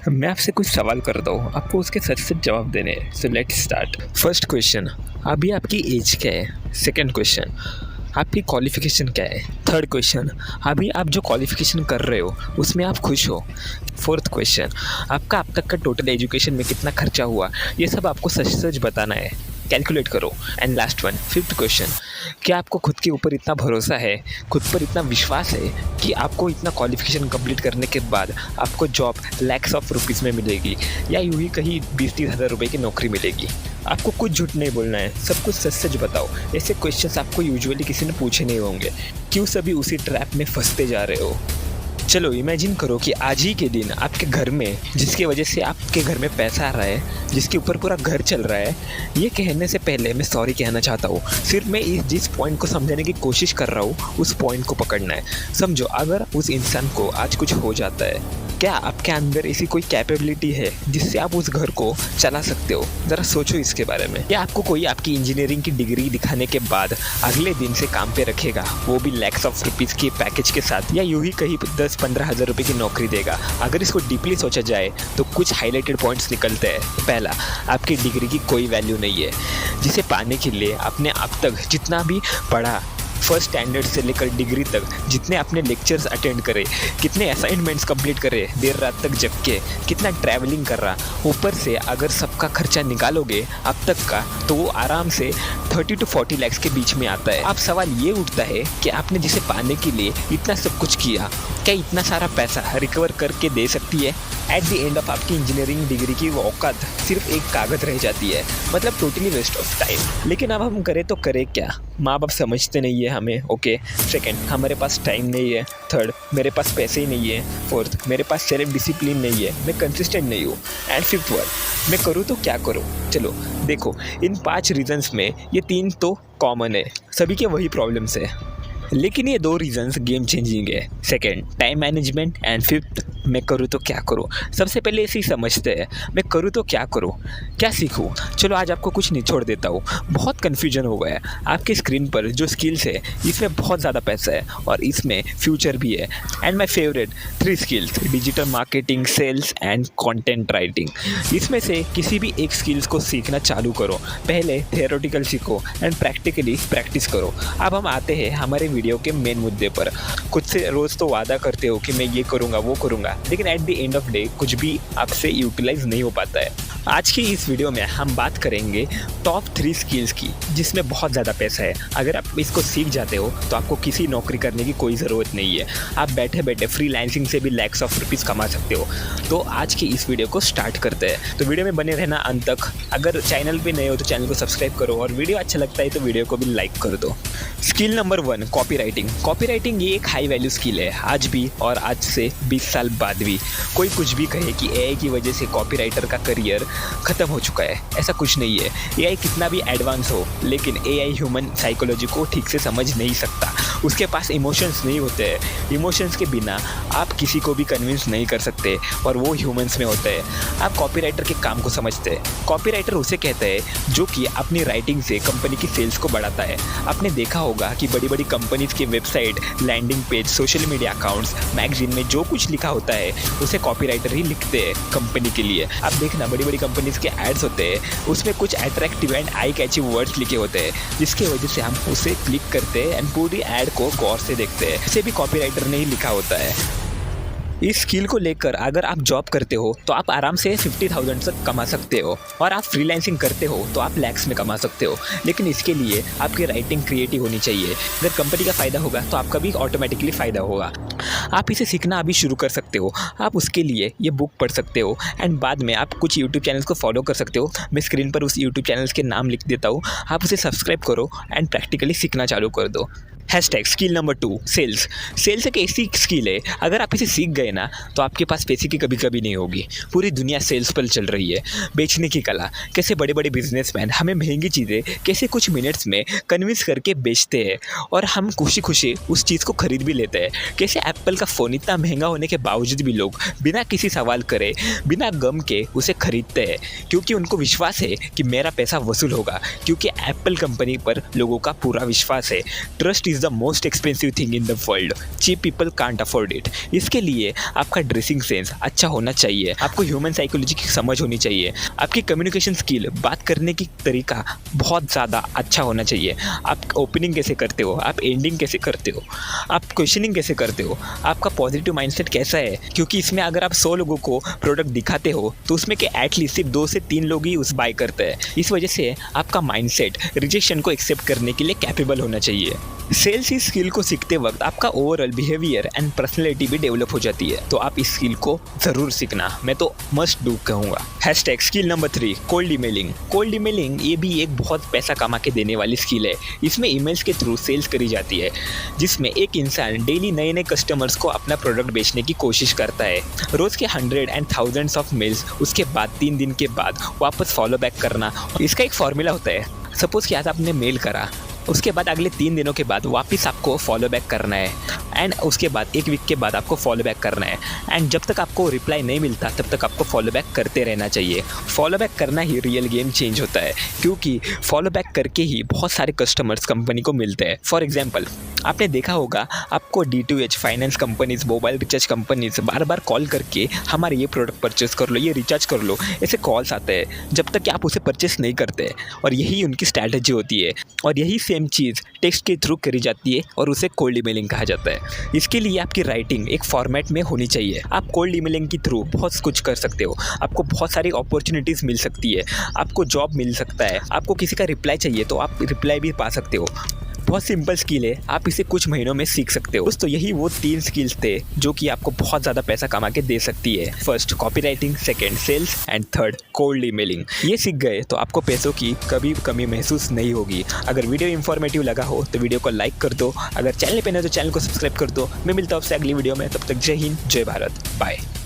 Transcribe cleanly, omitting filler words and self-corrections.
मैं आपसे कुछ सवाल करता हूँ, आपको उसके सच-सच जवाब देने हैं। So let's start. First question, अभी आपकी एज क्या है? सेकंड क्वेश्चन, आपकी क्वालिफ़िकेशन क्या है? थर्ड क्वेश्चन, अभी आप जो क्वालिफ़िकेशन कर रहे हो, उसमें आप खुश हो? फोर्थ क्वेश्चन, आपका अब तक का टोटल एजुकेशन में कितना खर्चा हुआ? ये सब आपको सच-सच बताना है। कैलकुलेट करो। And last one, fifth question, क्या आपको खुद के ऊपर इतना भरोसा है, खुद पर इतना विश्वास है कि आपको इतना क्वालिफ़िकेशन कंप्लीट करने के बाद आपको जॉब लैक्स ऑफ रुपीज़ में मिलेगी या यूँ ही कहीं 20-30 हज़ार रुपये की नौकरी मिलेगी? आपको कुछ झूठ नहीं बोलना है, सब कुछ सच-सच बताओ। ऐसे क्वेश्चंस आपको यूजुअली किसी ने पूछे नहीं होंगे। क्यों सभी उसी ट्रैप में फँसते जा रहे हो? चलो इमेजिन करो कि आज ही के दिन आपके घर में, जिसकी वजह से आपके घर में पैसा आ रहा है, जिसके ऊपर पूरा घर चल रहा है, ये कहने से पहले मैं सॉरी कहना चाहता हूँ। सिर्फ मैं जिस पॉइंट को समझाने की कोशिश कर रहा हूँ, उस पॉइंट को पकड़ना है। समझो, अगर उस इंसान को आज कुछ हो जाता है, क्या आपके अंदर ऐसी कोई कैपेबिलिटी है जिससे आप उस घर को चला सकते हो? ज़रा सोचो इसके बारे में। या आपको कोई आपकी इंजीनियरिंग की डिग्री दिखाने के बाद अगले दिन से काम पे रखेगा, वो भी लैक्स ऑफ रुपीज़ के पैकेज के साथ, या यूँ ही कहीं 10-15 हज़ार रुपये की नौकरी देगा? अगर इसको डीपली सोचा जाए तो कुछ हाईलाइटेड पॉइंट्स निकलते हैं। पहला, आपकी डिग्री की कोई वैल्यू नहीं है, जिसे पाने के लिए आपने अब तक जितना भी पढ़ा, फर्स्ट स्टैंडर्ड से लेकर डिग्री तक जितने आपने लेक्चर्स अटेंड करे, कितने असाइनमेंट्स कंप्लीट करे, देर रात तक जग के, कितना ट्रैवलिंग कर रहा, ऊपर से अगर सबका खर्चा निकालोगे अब तक का, तो वो आराम से 30 to 40 लाख के बीच में आता है। अब सवाल ये उठता है कि आपने जिसे पाने के लिए इतना सब कुछ किया, क्या इतना सारा पैसा रिकवर करके दे सकती है? एट द एंड ऑफ आपकी इंजीनियरिंग डिग्री की वो औकात सिर्फ एक कागज़ रह जाती है, मतलब टोटली वेस्ट ऑफ टाइम। लेकिन अब हम करें तो करें क्या? माँ बाप समझते नहीं है हमें, ओके। सेकंड, हमारे पास टाइम नहीं है। थर्ड, मेरे पास पैसे ही नहीं है। फोर्थ, मेरे पास सेल्फ डिसिप्लिन नहीं है, मैं कंसिस्टेंट नहीं हूँ। एंड फिफ्थ वन, मैं करूँ तो क्या करूँ? चलो देखो, इन 5 रीजंस में ये 3 तो कॉमन है, सभी के वही प्रॉब्लम्स है, लेकिन ये 2 रीजंस गेम चेंजिंग है। Second, time management, and fifth, मैं करूँ तो क्या करूँ? सबसे पहले इसी समझते हैं, मैं करूँ तो क्या करूँ, क्या सीखूँ? चलो आज आपको कुछ निचोड़ देता हूँ। बहुत कन्फ्यूजन हो गया है। आपकी स्क्रीन पर जो स्किल्स है, इसमें बहुत ज़्यादा पैसा है और इसमें फ्यूचर भी है। And my favourite 3 skills, digital marketing, sales and content writing. इसमें से किसी भी एक स्किल्स को सीखना चालू करो। पहले थियोरेटिकल सीखो एंड प्रैक्टिकली प्रैक्टिस करो। अब हम आते हैं हमारे वीडियो के मेन मुद्दे पर। खुद से रोज़ तो वादा करते हो कि मैं ये करूँगा वो करूँगा, लेकिन at the end of day कुछ भी आपसे यूटिलाइज नहीं हो पाता है। आज की इस वीडियो में हम बात करेंगे टॉप 3 स्किल्स की, जिसमें बहुत ज़्यादा पैसा है। अगर आप इसको सीख जाते हो तो आपको किसी नौकरी करने की कोई ज़रूरत नहीं है। आप बैठे बैठे फ्रीलांसिंग से भी लैक्स ऑफ रुपीज़ कमा सकते हो। तो आज की इस वीडियो को स्टार्ट करते हैं। तो वीडियो में बने रहना अंत तक। अगर चैनल पे नए हो तो चैनल को सब्सक्राइब करो और वीडियो अच्छा लगता है तो वीडियो को भी लाइक कर दो। Skill number 1, copy writing. Copy writing ये एक हाई वैल्यू स्किल है, आज भी और आज से 20 साल बाद भी। कोई कुछ भी कहे कि एआई की वजह से कॉपी राइटर का करियर ख़त्म हो चुका है, ऐसा कुछ नहीं है। एआई कितना भी एडवांस हो, लेकिन एआई ह्यूमन साइकोलॉजी को ठीक से समझ नहीं सकता। उसके पास इमोशंस नहीं होते हैं। इमोशंस के बिना आप किसी को भी कन्विंस नहीं कर सकते और वो ह्यूमंस में होते हैं। आप कॉपी राइटर के काम को समझते हैं। कॉपी राइटर उसे कहते हैं जो कि अपनी राइटिंग से कंपनी की सेल्स को बढ़ाता है। आपने देखा होगा कि बड़ी बड़ी कंपनीज की website, landing page, social media accounts, magazine में जो कुछ लिखा होता है उसे कॉपी राइटर ही लिखते हैं कंपनी के लिए। आप देखना, बड़ी बड़ी कंपनीज के एड्स होते हैं, उसमें कुछ attractive and eye catching words लिखे होते हैं, जिसकी वजह से हम उसे क्लिक करते हैं एंड पूरी एड को गौर से देखते हैं। इसे भी कॉपी राइटर ने ही लिखा होता है। इस स्किल को लेकर अगर आप जॉब करते हो तो आप आराम से 50,000 तक कमा सकते हो, और आप फ्रीलांसिंग करते हो तो आप लैक्स में कमा सकते हो। लेकिन इसके लिए आपकी राइटिंग क्रिएटिव होनी चाहिए। अगर कंपनी का फ़ायदा होगा तो आपका भी ऑटोमेटिकली फ़ायदा होगा। आप इसे सीखना अभी शुरू कर सकते हो। आप उसके लिए ये बुक पढ़ सकते हो एंड बाद में आप कुछ यूट्यूब चैनल्स को फॉलो कर सकते हो। मैं स्क्रीन पर उस यूट्यूब चैनल्स के नाम लिख देता हूँ, आप उसे सब्सक्राइब करो एंड प्रैक्टिकली सीखना चालू कर दो। Hashtag skill number 2, sales. Sales एक ऐसी स्किल है, अगर आप इसे सीख गए ना तो आपके पास पैसे की कभी कभी नहीं होगी। पूरी दुनिया सेल्स पर चल रही है। बेचने की कला, कैसे बड़े बड़े बिजनेसमैन हमें महंगी चीज़ें कैसे कुछ मिनट्स में कन्विंस करके बेचते हैं और हम खुशी खुशी उस चीज़ को खरीद भी लेते हैं। कैसे एप्पल का फ़ोन इतना महंगा होने के बावजूद भी लोग बिना किसी सवाल करे, बिना गम के उसे खरीदते हैं, क्योंकि उनको विश्वास है कि मेरा पैसा वसूल होगा, क्योंकि एप्पल कंपनी पर लोगों का पूरा विश्वास है। Trust is the most expensive thing in the world, cheap people can't afford it. इसके लिए आपका ड्रेसिंग सेंस अच्छा होना चाहिए, आपको ह्यूमन साइकोलॉजी की समझ होनी चाहिए, आपकी कम्युनिकेशन स्किल, बात करने की तरीका बहुत ज़्यादा अच्छा होना चाहिए। आप ओपनिंग कैसे करते हो, आप एंडिंग कैसे करते हो, आप क्वेश्चनिंग कैसे करते हो, आपका पॉजिटिव माइंडसेट कैसा है, क्योंकि इसमें अगर आप 100 लोगों को प्रोडक्ट दिखाते हो तो उसमें के एटलीस्ट सिर्फ 2 से 3 लोग ही उस बाय करते हैं। इस वजह से आपका माइंडसेट रिजेक्शन को एक्सेप्ट करने के लिए कैपेबल होना चाहिए। सेल्स इस स्किल को सीखते वक्त आपका ओवरऑल बिहेवियर एंड पर्सनैलिटी भी डेवलप हो जाती है, तो आप इस स्किल को ज़रूर सीखना, मैं तो मस्ट डू कहूँगा। Hashtag skill number 3, cold emailing. Cold emailing ये भी एक बहुत पैसा कमा के देने वाली स्किल है। इसमें ईमेल्स के थ्रू सेल्स करी जाती है, जिसमें एक इंसान डेली नए नए कस्टमर्स को अपना प्रोडक्ट बेचने की कोशिश करता है। रोज़ के 100 एंड थाउजेंड्स ऑफ मेल्स, उसके बाद 3 दिन के बाद वापस फॉलो बैक करना। इसका एक फॉर्मूला होता है, सपोज़ कि आज आपने मेल करा, उसके बाद अगले 3 दिनों के बाद वापस आपको फॉलो बैक करना है, एंड उसके बाद 1 वीक के बाद आपको फॉलो बैक करना है, एंड जब तक आपको रिप्लाई नहीं मिलता तब तक आपको फॉलो बैक करते रहना चाहिए। फॉलो बैक करना ही रियल गेम चेंज होता है, क्योंकि फॉलो बैक करके ही बहुत सारे कस्टमर्स कंपनी को मिलते हैं। फॉर एग्जांपल, आपने देखा होगा आपको D2H finance companies, mobile recharge companies बार बार कॉल करके हमारे ये प्रोडक्ट परचेस कर लो, ये रिचार्ज कर लो, ऐसे कॉल्स आते हैं जब तक कि आप उसे परचेस नहीं करते, और यही उनकी स्ट्रैटेजी होती है। और यही सेम चीज़ टेक्स्ट के थ्रू करी जाती है और उसे कोल्ड ईमेलिंग कहा जाता है। इसके लिए आपकी राइटिंग एक फॉर्मेट में होनी चाहिए। आप कोल्ड ईमेलिंग के थ्रू बहुत कुछ कर सकते हो, आपको बहुत सारी अपॉर्चुनिटीज़ मिल सकती है, आपको जॉब मिल सकता है, आपको किसी का रिप्लाई चाहिए तो आप रिप्लाई भी पा सकते हो। बहुत सिंपल स्किल है, आप इसे कुछ महीनों में सीख सकते हो। दोस्तों, यही वो 3 स्किल्स थे जो कि आपको बहुत ज़्यादा पैसा कमा के दे सकती है। First copywriting, second sales and third cold emailing. ये सीख गए तो आपको पैसों की कभी कमी महसूस नहीं होगी। अगर वीडियो इन्फॉर्मेटिव लगा हो तो वीडियो को लाइक कर दो, अगर चैनल पे नए तो चैनल को सब्सक्राइब कर दो। मैं मिलता हूँ आपसे अगली वीडियो में, तब तक जय हिंद, जय भारत, बाय।